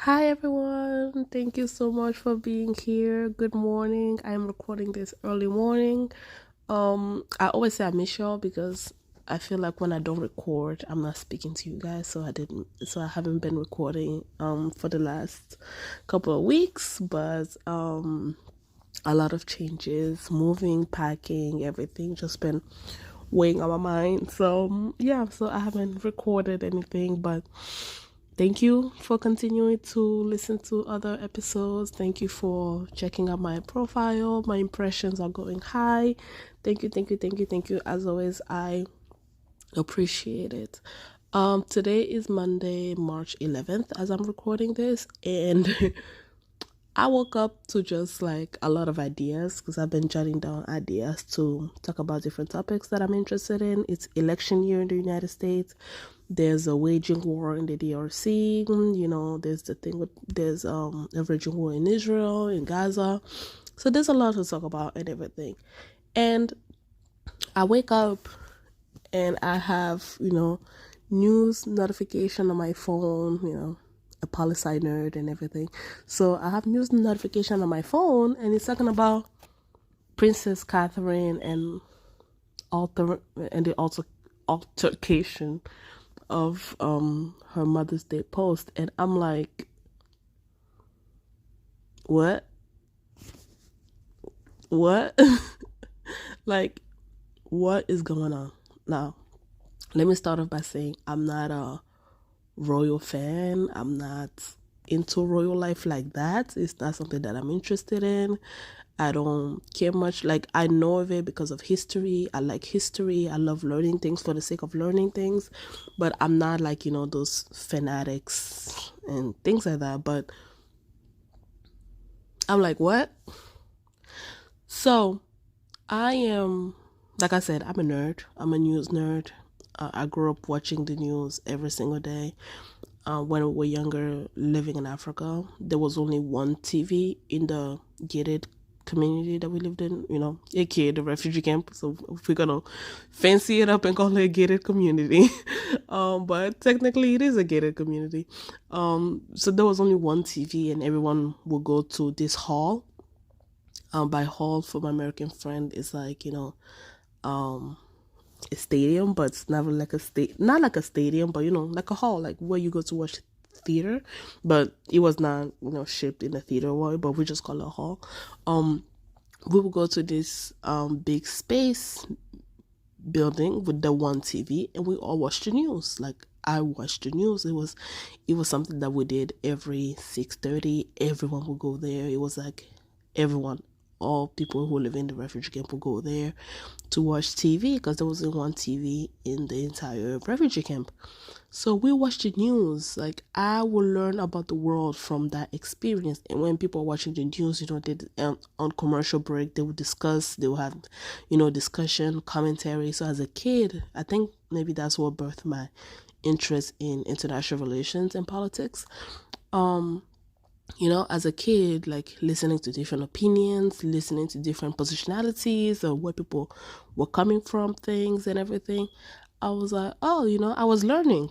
Hi everyone, thank you so much for being here. Good morning. I'm recording this early morning. I always say I miss y'all because I feel like when I don't record, I'm not speaking to you guys. So I haven't been recording for the last couple of weeks, but a lot of changes, moving, packing, everything just been weighing on my mind. So I haven't recorded anything, but thank you for continuing to listen to other episodes. Thank you for checking out my profile. My impressions are going high. Thank you, thank you, thank you, thank you. As always, I appreciate it. Today is Monday, March 11th, as I'm recording this, and I woke up to just like a lot of ideas because I've been jotting down ideas to talk about different topics that I'm interested in. It's election year in the United States. There's a waging war in the DRC. There's the thing with there's a waging war in Israel, in Gaza. So there's a lot to talk about and everything. And I wake up and I have, news notification on my phone, a policy nerd and everything. So I have news notification on my phone and it's talking about Princess Catherine and the altercation of her Mother's Day post, and I'm like, what? What? Like, what is going on? Now, let me start off by saying I'm not a royal fan. I'm not into royal life like that. It's not something that I'm interested in. I don't care much. Like, I know of it because of history. I like history. I love learning things for the sake of learning things. But I'm not like, those fanatics and things like that. But I'm like, what? So I am, like I said, I'm a nerd. I'm a news nerd. I grew up watching the news every single day. When we were younger, living in Africa, there was only one TV in the gated community that we lived in, aka the refugee camp. So if we're gonna fancy it up and call it a gated community, but technically it is a gated community. So there was only one TV, and everyone would go to this hall. By hall for my American friend is like a stadium, but it's never like not like a stadium, but like a hall, like where you go to watch theater. But it was not shaped in a theater way, but we just call it a hall. We would go to this big space building with the one TV, and we all watched the news. Like, I watched the news. It was something that we did every 6:30. Everyone would go there. It was like everyone, all people who live in the refugee camp would go there to watch TV because there wasn't one TV in the entire refugee camp. So we watched the news. Like, I will learn about the world from that experience. And when people are watching the news, they on commercial break, they will discuss. They will have, discussion, commentary. So as a kid, I think maybe that's what birthed my interest in international relations and politics. As a kid, like listening to different opinions, listening to different positionalities of where people were coming from, things and everything, I was like, oh, I was learning.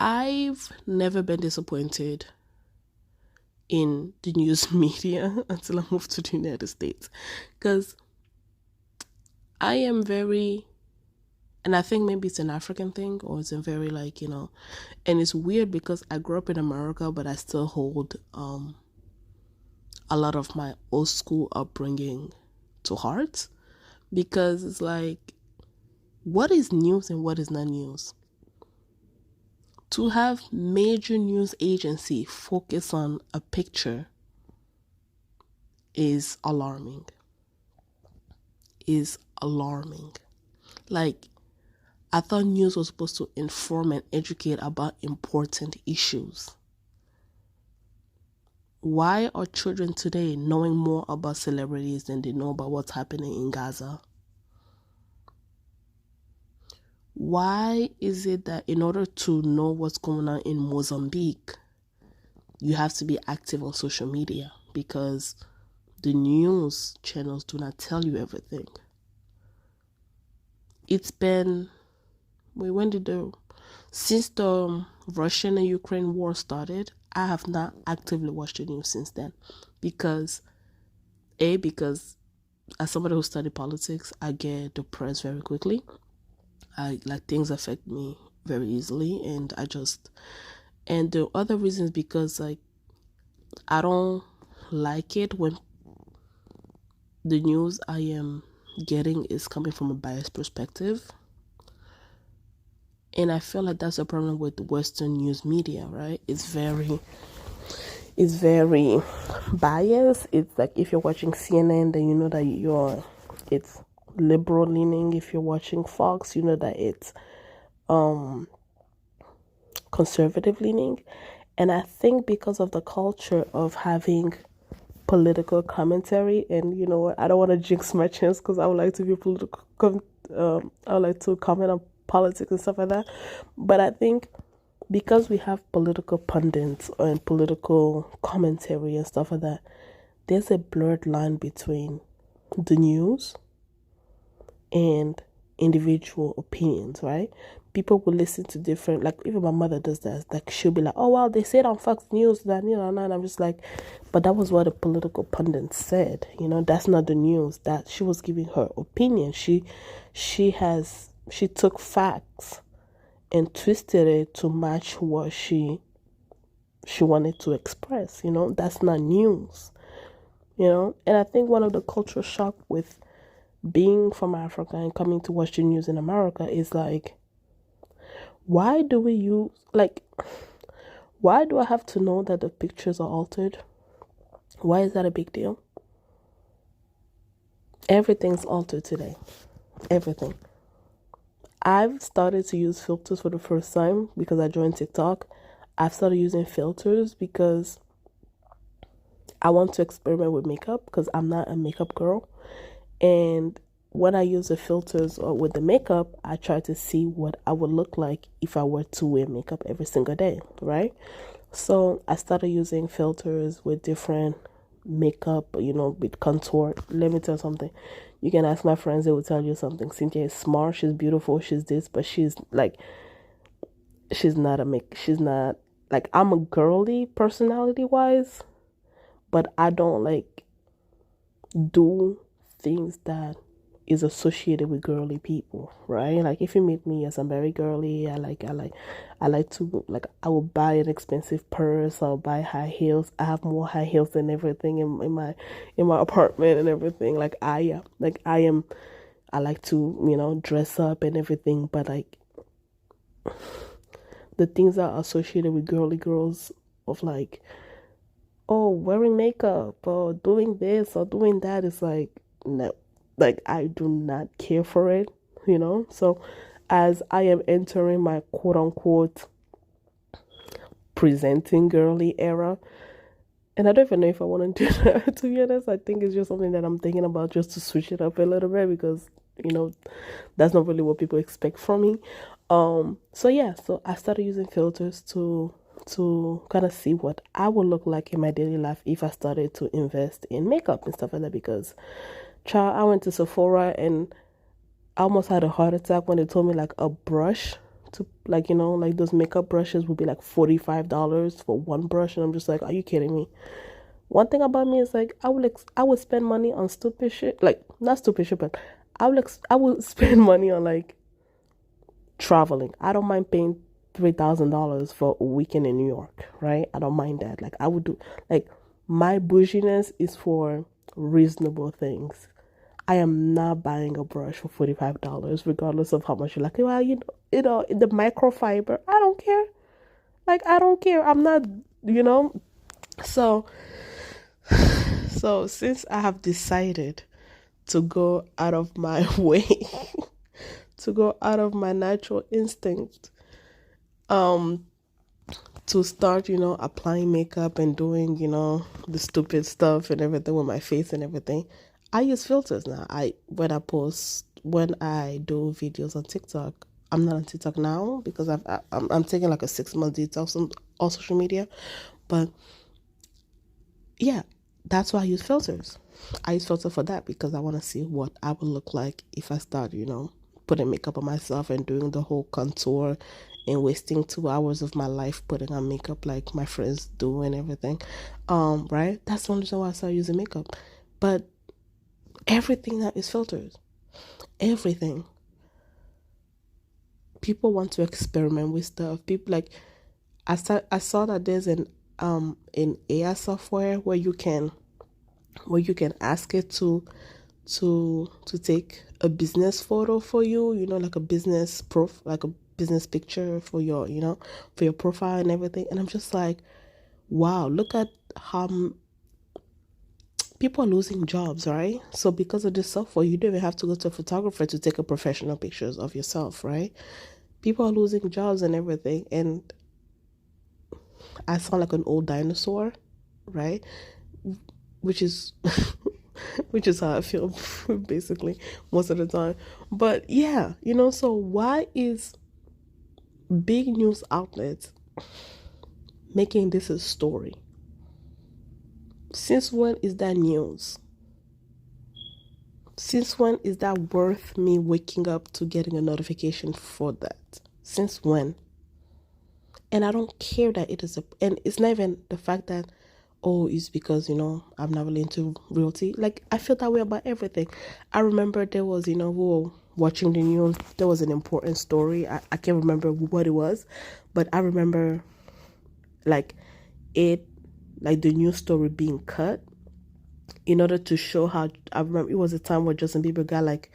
I've never been disappointed in the news media until I moved to the United States. Because I am very, and I think maybe it's an African thing, or it's a very and it's weird because I grew up in America, but I still hold a lot of my old school upbringing to heart, because it's like, what is news and what is not news? To have major news agency focus on a picture is alarming. Like, I thought news was supposed to inform and educate about important issues. Why are children today knowing more about celebrities than they know about what's happening in Gaza? Why is it that in order to know what's going on in Mozambique, you have to be active on social media? Because the news channels do not tell you everything. It's been, since the Russian and Ukraine war started, I have not actively watched the news since then, because because as somebody who studied politics, I get depressed very quickly. I like things affect me very easily, and the other reason is because like I don't like it when the news I am getting is coming from a biased perspective. And I feel like that's a problem with Western news media, right? It's very biased. It's like if you're watching CNN, then you know that it's liberal leaning. If you're watching Fox, you know that it's conservative leaning. And I think because of the culture of having political commentary, and you know what, I don't want to jinx my chance because I would like to be I would like to comment on politics and stuff like that. But I think because we have political pundits and political commentary and stuff like that, there's a blurred line between the news and individual opinions, right? People will listen to different, like even my mother does that. Like she'll be like, "Oh wow, they said on Fox News that and I'm just like, but that was what a political pundit said. That's not the news. That she was giving her opinion. She took facts and twisted it to match what she wanted to express. That's not news. And I think one of the cultural shock with being from Africa and coming to watch the news in America is like, why do I have to know that the pictures are altered? Why is that a big deal? Everything's altered today. Everything. I've started to use filters for the first time because I joined TikTok. I've started using filters because I want to experiment with makeup because I'm not a makeup girl. And when I use the filters or with the makeup, I try to see what I would look like if I were to wear makeup every single day, right? So I started using filters with different makeup, with contour. Let me tell you something. You can ask my friends, they will tell you something. Cynthia is smart, she's beautiful, she's this, but she's not like, I'm a girly personality wise, but I don't like do things that is associated with girly people, right? Like if you meet me, yes, I'm very girly. I like to, like, I will buy an expensive purse. I'll buy high heels. I have more high heels than everything in my apartment and everything. I like to dress up and everything, but like the things that are associated with girly girls of like, oh, wearing makeup or doing this or doing that is like, no. Like, I do not care for it, So as I am entering my quote unquote presenting girly era, and I don't even know if I want to do that, to be honest. I think it's just something that I'm thinking about just to switch it up a little bit because, that's not really what people expect from me. So I started using filters to kind of see what I would look like in my daily life if I started to invest in makeup and stuff like that because child, I went to Sephora and I almost had a heart attack when they told me like a brush to like those makeup brushes would be like $45 for one brush, and I'm just like, are you kidding me? One thing about me is like I would spend money on stupid shit, like not stupid shit, but I would spend money on like traveling. I don't mind paying $3,000 for a weekend in New York, right? I don't mind that. Like I would do, like, my bouginess is for reasonable things. I am not buying a brush for $45, regardless of how much you like. Well, the microfiber. I don't care. Like, I don't care. I'm not, So, since I have decided to go out of my way, to go out of my natural instinct, to start, applying makeup and doing, the stupid stuff and everything with my face and everything, I use filters now. When I do videos on TikTok, I'm not on TikTok now because I'm taking like a 6-month detox on all social media, but yeah, that's why I use filters. I use filter for that because I want to see what I would look like if I start, putting makeup on myself and doing the whole contour and wasting 2 hours of my life putting on makeup like my friends do and everything. Right? That's the only reason why I started using makeup. But everything now is filters. Everything. People want to experiment with stuff. People like I saw that there's an AI software where you can ask it to take a business photo for you, like a business like a business picture for your, for your profile and everything. And I'm just like, wow, look at how people are losing jobs, right? So because of this software, you don't even have to go to a photographer to take a professional pictures of yourself, right? People are losing jobs and everything. And I sound like an old dinosaur, right? Which is which is how I feel basically most of the time. But yeah, so why is big news outlets making this a story? Since when is that news? Since when is that worth me waking up to getting a notification for that? Since when? And I don't care that it is and it's not even the fact that, oh, it's because, I'm not really into realty. Like, I feel that way about everything. I remember there was, we were watching the news. There was an important story. I can't remember what it was, but I remember, like, the news story being cut in order to show how, I remember it was a time where Justin Bieber got, like,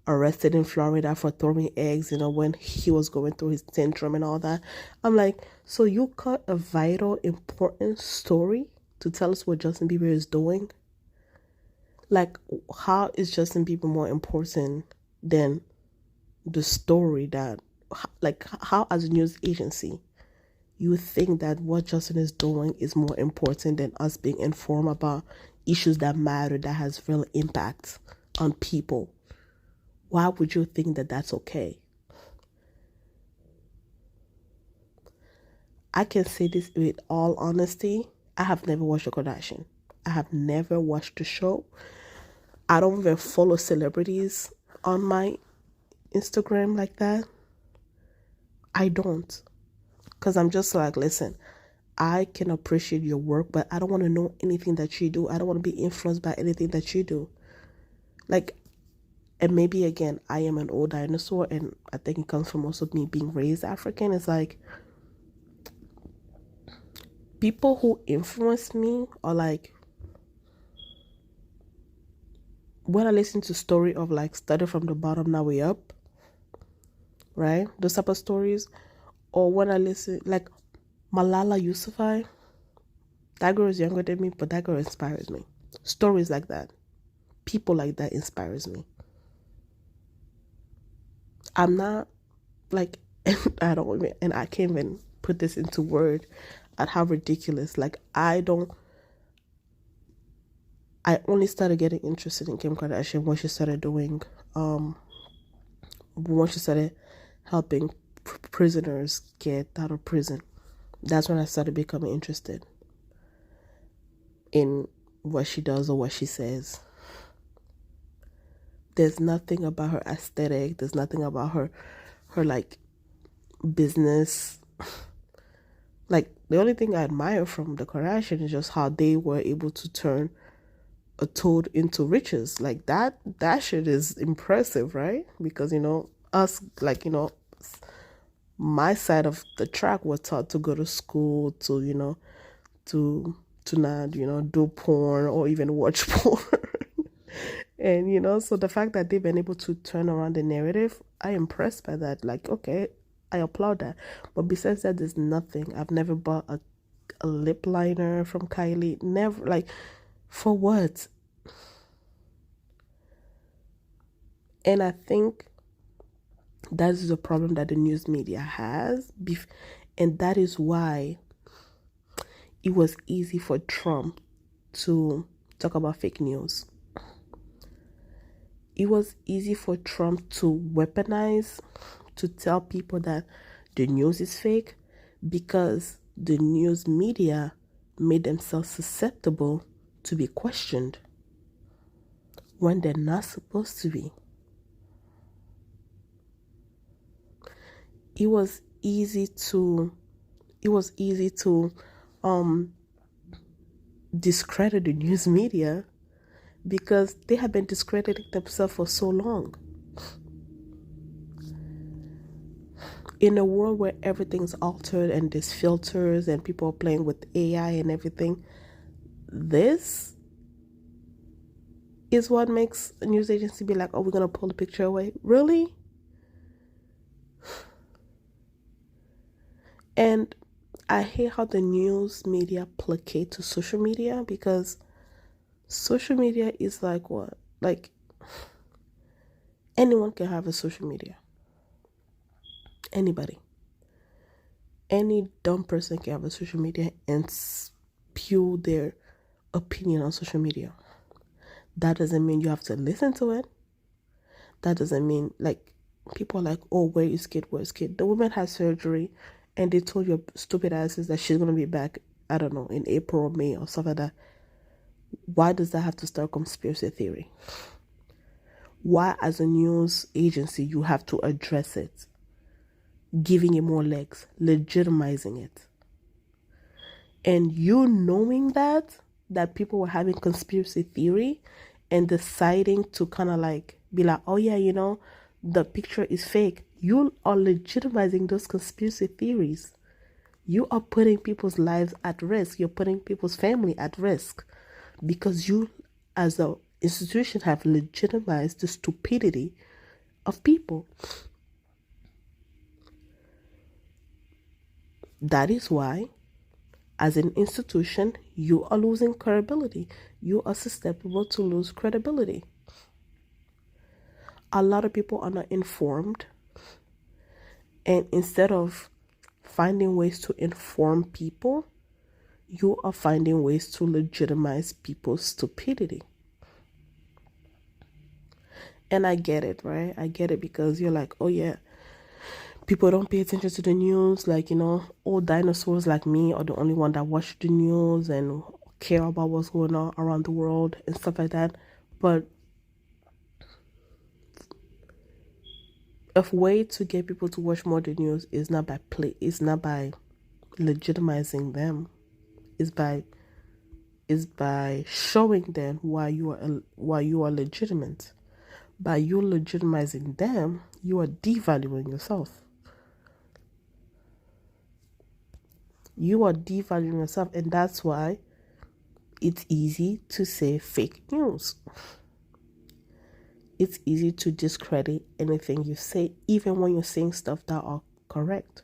arrested in Florida for throwing eggs, when he was going through his tantrum and all that. I'm like, so you cut a vital, important story to tell us what Justin Bieber is doing? Like, how is Justin Bieber more important than the story that, like, how as a news agency, you think that what Justin is doing is more important than us being informed about issues that matter, that has real impact on people? Why would you think that that's okay? I can say this with all honesty. I have never watched The Kardashian. I have never watched the show. I don't even follow celebrities on my Instagram like that. I don't. Because I'm just like, listen, I can appreciate your work, but I don't want to know anything that you do. I don't want to be influenced by anything that you do. Like, and maybe again, I am an old dinosaur, and I think it comes from also me being raised African. It's like, people who influence me are like, when I listen to story of like started from the bottom, now we up, right? Those type of stories. Or when I listen, like Malala Yousafzai, that girl is younger than me, but that girl inspires me. Stories like that, people like that inspires me. I'm not like, I don't even, and I can't even put this into word at how ridiculous. Like, I only started getting interested in Kim Kardashian when she started doing, when she started helping prisoners get out of prison. That's when I started becoming interested in what she does or what she says. There's nothing about her aesthetic. There's nothing about her like business. Like, the only thing I admire from the Kardashian is just how they were able to turn a toad into riches. Like, that shit is impressive, right? Because, us, like, my side of the track was taught to go to school, to, to not, do porn or even watch porn. And, so the fact that they've been able to turn around the narrative, I'm impressed by that. Like, okay, I applaud that. But besides that, there's nothing. I've never bought a lip liner from Kylie. Never. Like, for what? And I think that is a problem that the news media has. And that is why it was easy for Trump to talk about fake news. It was easy for Trump to weaponize, to tell people that the news is fake, because the news media made themselves susceptible to be questioned when they're not supposed to be. It was easy to um discredit the news media because they have been discrediting themselves for so long. In a world where everything's altered and there's filters and people are playing with AI and everything, this is what makes a news agency be like, oh, we're going to pull the picture away. Really? And I hate how the news media placate to social media, because social media is like what? Like anyone can have a social media. Anybody. Any dumb person can have a social media and spew their opinion on social media. That doesn't mean you have to listen to it. That doesn't mean, like, people are like, oh, where is kid? Where's kid? The woman has surgery and they told your stupid asses that she's going to be back, I don't know, in April or May or stuff like that. Why does that have to start conspiracy theory? Why, as a news agency, you have to address it, giving it more legs, legitimizing it? And you knowing that people were having conspiracy theory and deciding to kind of like be like, oh yeah, you know, the picture is fake. You are legitimizing those conspiracy theories. You are putting people's lives at risk. You're putting people's family at risk because you, as an institution, have legitimized the stupidity of people. That is why, as an institution, you are losing credibility. You are susceptible to lose credibility. A lot of people are not informed, and instead of finding ways to inform people, you are finding ways to legitimize people's stupidity. And I get it, right? I get it, because you're like, oh yeah, people don't pay attention to the news. Like, you know, old dinosaurs like me are the only one that watch the news and care about what's going on around the world and stuff like that. But a way to get people to watch more the news is not by legitimizing them. Is by showing them why you are legitimate. By you legitimizing them, you are devaluing yourself. You are devaluing yourself, and that's why it's easy to say fake news. It's easy to discredit anything you say, even when you're saying stuff that are correct.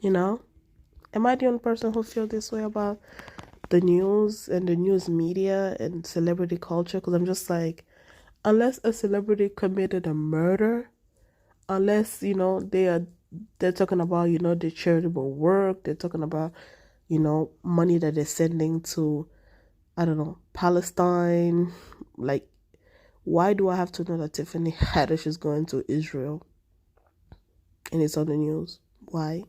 You know? Am I the only person who feels this way about the news and the news media and celebrity culture? Because I'm just like, unless a celebrity committed a murder, unless, you know, they're talking about, you know, the charitable work, they're talking about, you know, money that they're sending to, I don't know, Palestine. Like, why do I have to know that Tiffany Haddish is going to Israel and it's on the news? Why?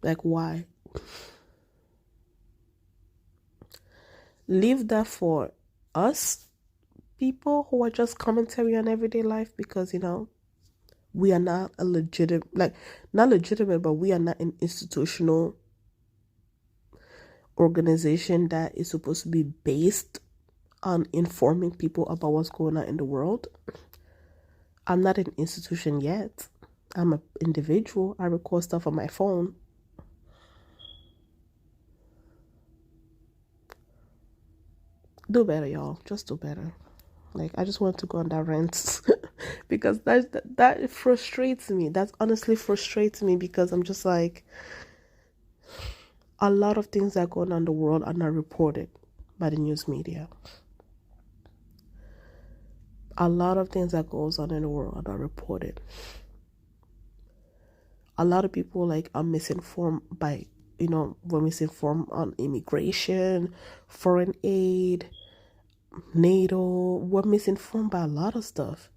Like, why? Leave that for us people who are just commentary on everyday life, because, you know, we are not a legitimate, like, not legitimate, but we are not an institutional organization that is supposed to be based on informing people about what's going on in the world. I'm not an institution yet. I'm an individual. I record stuff on my phone. Do better, y'all. Just do better. Like, I just want to go on that rant because that frustrates me. That honestly frustrates me, because I'm just like, a lot of things that go on in the world are not reported by the news media. A lot of things that goes on in the world are not reported. A lot of people, like, are misinformed by, you know, we're misinformed on immigration, foreign aid, NATO. We're misinformed by a lot of stuff.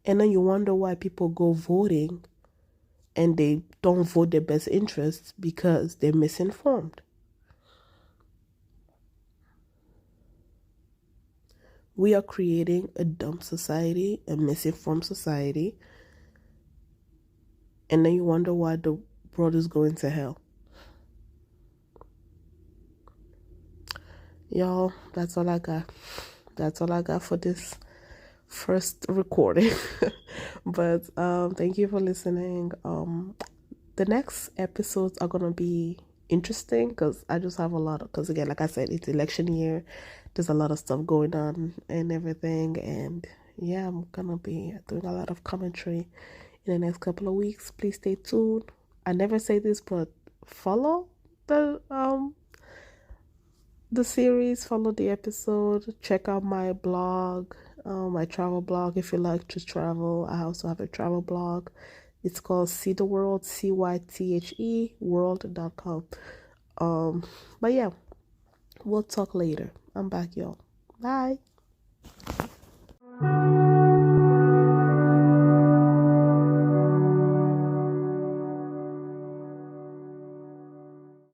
And then you wonder why people go voting and they don't vote their best interests, because they're misinformed. We are creating a dumb society, a misinformed society, and then you wonder why the world is going to hell. Y'all, that's all I got. That's all I got for this first recording. But thank you for listening. The next episodes are gonna be interesting because I just have a lot of, because again, like I said, it's election year. There's a lot of stuff going on and everything, and yeah, I'm gonna be doing a lot of commentary in the next couple of weeks. Please stay tuned. I never say this, but follow the series, follow the episode, check out my blog, my travel blog if you like to travel. I also have a travel blog. It's called See the World, CYTHE world.com. But yeah, we'll talk later. I'm back, y'all. Bye.